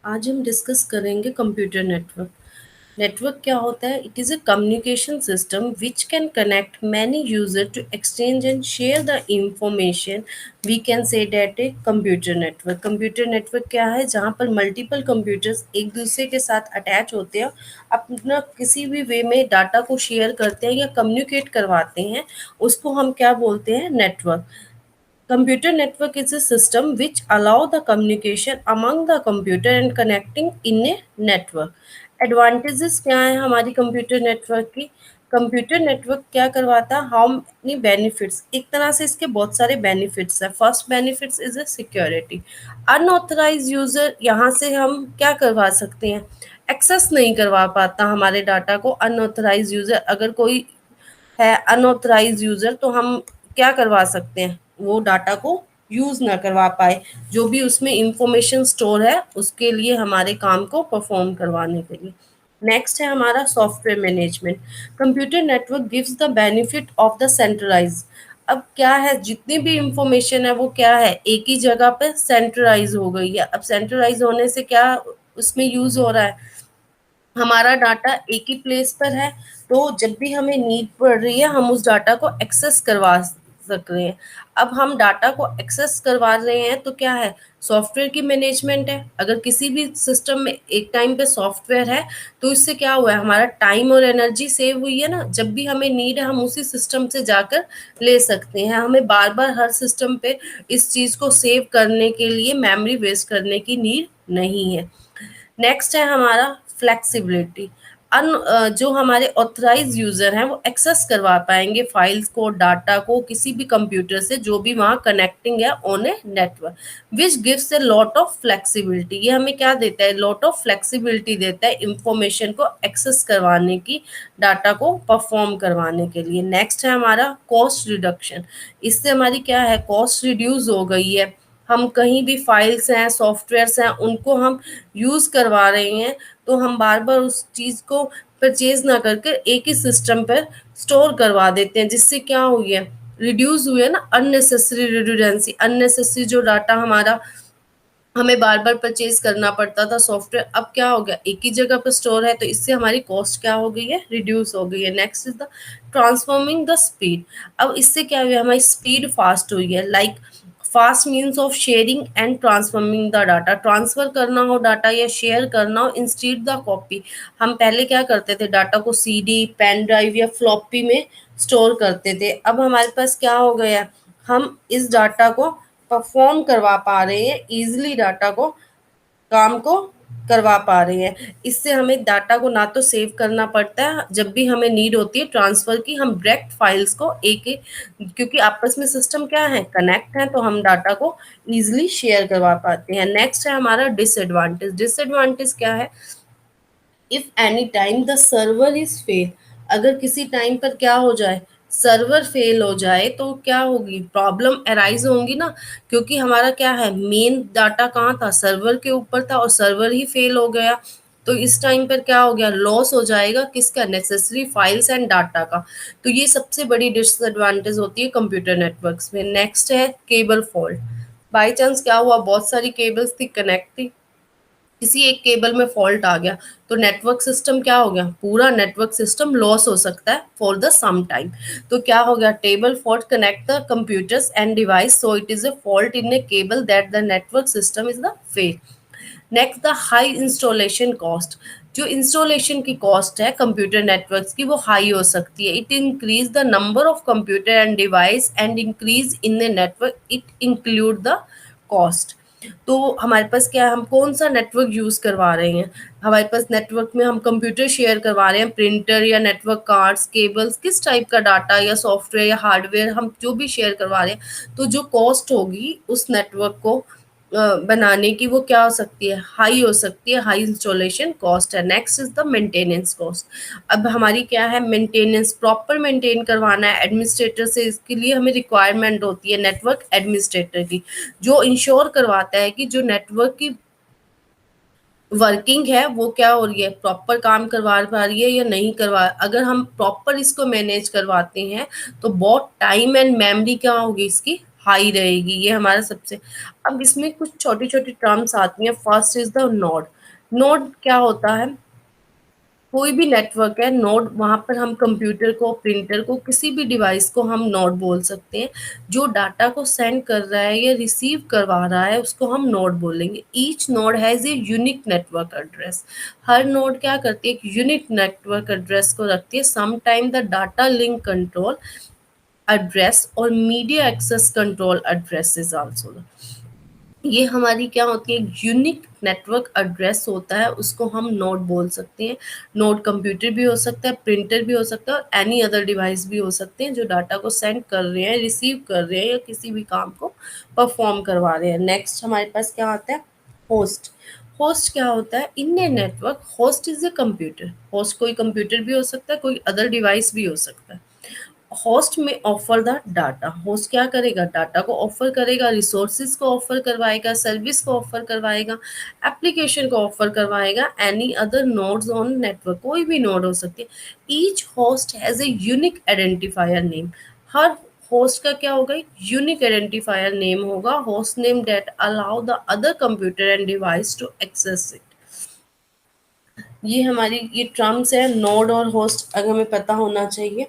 आज हम डिस्कस करेंगे कंप्यूटर नेटवर्क। नेटवर्क क्या होता है? It is a communication system which can connect many user to exchange and share the information. We can say that a computer network. Computer network क्या है? जहाँ पर मल्टीपल कंप्यूटर्स एक दूसरे के साथ अटैच होते हैं, अपना किसी भी वे में डाटा को शेयर करते हैं या कम्युनिकेट करवाते हैं, उसको हम क्या बोलते हैं? Network. Computer network is a system which allow the communication among the computer and connecting in a network. Advantages क्या है हमारी कंप्यूटर नेटवर्क की? कंप्यूटर नेटवर्क क्या करवाता है? How many benefits? एक तरह से इसके बहुत सारे बेनिफिट्स है। First benefits is a security. Unauthorise user यहाँ से हम क्या करवा सकते हैं? एक्सेस नहीं करवा पाता हमारे डाटा को। अनऑथराइज यूजर, अगर कोई है अनऑथराइज यूजर, तो हम क्या करवा सकते हैं? वो डाटा को यूज ना करवा पाए, जो भी उसमें इंफॉर्मेशन स्टोर है उसके लिए, हमारे काम को परफॉर्म करवाने के लिए। नेक्स्ट है हमारा software management. Computer network gives the benefit of the centralise. अब क्या है, जितनी भी इंफॉर्मेशन है वो क्या है, एक ही जगह पे सेंट्रलाइज हो गई है। अब सेंट्रलाइज होने से क्या उसमें यूज हो रहा है? हमारा डाटा एक ही प्लेस पर है, तो जब भी हमें नीड पड़ रही है हम उस डाटा को एक्सेस करवा सक रहे हैं। अब हम डाटा को एक्सेस करवा रहे हैं तो क्या है? सॉफ्टवेयर की मैनेजमेंट है। अगर किसी भी सिस्टम में एक टाइम पे सॉफ्टवेयर है, तो इससे क्या हुआ है? हमारा टाइम और एनर्जी सेव हुई है ना। जब भी हमें नीड है हम उसी सिस्टम से जाकर ले सकते हैं। हमें बार बार हर सिस्टम पे इस चीज को सेव करने के लिए मेमोरी वेस्ट करने की नीड नहीं है। नेक्स्ट है हमारा फ्लेक्सिबिलिटी। जो हमारे ऑथराइज यूजर हैं वो एक्सेस करवा पाएंगे फाइल्स को, डाटा को, किसी भी कंप्यूटर से जो भी वहाँ कनेक्टिंग है on a network, which gives a lot of flexibility. ये हमें क्या देता है? लॉट ऑफ फ्लेक्सिबिलिटी देता है इंफॉर्मेशन को एक्सेस करवाने की, डाटा को परफॉर्म करवाने के लिए। नेक्स्ट है हमारा कॉस्ट रिडक्शन। इससे हमारी क्या है? कॉस्ट रिड्यूस हो गई है। हम कहीं भी फाइल्स हैं, सॉफ्टवेयर्स हैं, उनको हम यूज करवा रहे हैं, तो हम बार बार उस चीज को परचेज ना करके एक ही सिस्टम पर स्टोर करवा देते हैं, जिससे क्या हुई है? रिड्यूस हुई है ना अननेसेसरी रिडंडेंसी। अननेसेसरी जो डाटा हमारा हमें बार बार परचेज करना पड़ता था सॉफ्टवेयर, अब क्या हो गया? एक ही जगह पर स्टोर है, तो इससे हमारी कॉस्ट क्या हो गई है? रिड्यूस हो गई है। Next is the transforming the speed. अब इससे क्या हुआ? हमारी स्पीड फास्ट हुई है। Like fast means of sharing and transforming the data. Transfer करना हो डाटा या शेयर करना हो इंस्टीड द कॉपी। हम पहले क्या करते थे? डाटा को सीडी, पेन ड्राइव या फ्लॉपी में स्टोर करते थे। अब हमारे पास क्या हो गया है? हम इस डाटा को परफॉर्म करवा पा रहे हैं, इजीली डाटा को, काम को करवा पा रहे हैं। इससे हमें डाटा को ना तो सेव करना पड़ता है, जब भी हमें नीड होती है ट्रांसफर की, हम डायरेक्ट फाइल्स को एक एक, क्योंकि आपस में सिस्टम क्या है? कनेक्ट है, तो हम डाटा को इजीली शेयर करवा पाते हैं। नेक्स्ट है हमारा डिसएडवांटेज। डिसएडवांटेज क्या है? If any time the server is fail. अगर किसी टाइम पर क्या हो जाए? सर्वर फेल हो जाए, तो क्या होगी? प्रॉब्लम अराइज होंगी ना, क्योंकि हमारा क्या है? मेन डाटा कहाँ था? सर्वर के ऊपर था, और सर्वर ही फेल हो गया, तो इस टाइम पर क्या हो गया? लॉस हो जाएगा किसका? नेसेसरी फाइल्स एंड डाटा का। तो ये सबसे बड़ी डिसएडवांटेज होती है कंप्यूटर नेटवर्क्स में। नेक्स्ट है केबल फॉल्ट। बाई चांस क्या हुआ? बहुत सारी केबल्स थी, कनेक्ट थी, किसी एक केबल में फॉल्ट आ गया, तो नेटवर्क सिस्टम क्या हो गया? पूरा नेटवर्क सिस्टम लॉस हो सकता है फॉर द सम टाइम। तो क्या हो गया? Table fault connect the computers and device, so it is a fault in A cable that the network system is the fail. Next the high installation cost. जो installation की cost है computer networks की, वो high हो सकती है। It increase the number of computer and device and increase in the network, it include the cost. तो हमारे पास क्या है? हम कौन सा नेटवर्क यूज करवा रहे हैं? हमारे पास नेटवर्क में हम कंप्यूटर शेयर करवा रहे हैं, प्रिंटर या नेटवर्क कार्ड्स, केबल्स, किस टाइप का डाटा या सॉफ्टवेयर या हार्डवेयर हम जो भी शेयर करवा रहे हैं, तो जो कॉस्ट होगी उस नेटवर्क को बनाने की, वो क्या हो सकती है? हाई हो सकती है। हाई इंस्टॉलेशन कॉस्ट है। Next is the maintenance cost. अब हमारी क्या है? मेंटेनेंस प्रॉपर मेंटेन करवाना है एडमिनिस्ट्रेटर से, इसके लिए हमें रिक्वायरमेंट होती है नेटवर्क एडमिनिस्ट्रेटर की, जो इंश्योर करवाता है कि जो नेटवर्क की वर्किंग है वो क्या हो रही है? प्रॉपर काम करवा पा रही है या नहीं करवा। अगर हम प्रॉपर इसको मैनेज करवाते हैं, तो बहुत टाइम एंड मेमोरी क्या होगी इसकी? हाई रहेगी। ये हमारा सबसे। अब इसमें कुछ छोटी छोटी टर्म्स आती हैं। First is the node. Node क्या होता है? कोई भी नेटवर्क है नोड, वहाँ पर हम कंप्यूटर को, प्रिंटर को, किसी भी डिवाइस को हम नोड बोल सकते हैं। जो डाटा को सेंड कर रहा है या रिसीव करवा रहा है उसको हम नोड बोलेंगे। Each node has a unique network address. Her node क्या करती है? एक यूनिक नेटवर्क एड्रेस को रखती है। Some time the data link control address और media access control address is also. ये हमारी क्या होती है? एक यूनिक नेटवर्क एड्रेस होता है, उसको हम नोड बोल सकते हैं। नोड कंप्यूटर भी हो सकता है, प्रिंटर भी हो सकता है और एनी अदर डिवाइस भी हो सकते हैं जो डाटा को सेंड कर रहे हैं, रिसीव कर रहे हैं या किसी भी काम को परफॉर्म करवा रहे हैं। नेक्स्ट हमारे पास क्या आता है? होस्ट। होस्ट क्या होता है? In a network host is a computer. Host कोई कंप्यूटर भी हो सकता है, कोई अदर डिवाइस भी हो सकता है। होस्ट में ऑफर द डाटा। होस्ट क्या करेगा? डाटा को ऑफर करेगा, रिसोर्सेज को ऑफर करवाएगा, सर्विस को ऑफर करवाएगा, एप्लीकेशन को ऑफर करवाएगा, any other nodes on network, कोई भी नोड हो सकती है। Each host has a unique identifier name. हर होस्ट का क्या होगा? एक यूनिक आइडेंटिफायर नेम होगा, host name that allow the other computer and device to access it. ये हमारी ये टर्म्स है, नोड और होस्ट अगर हमें पता होना चाहिए।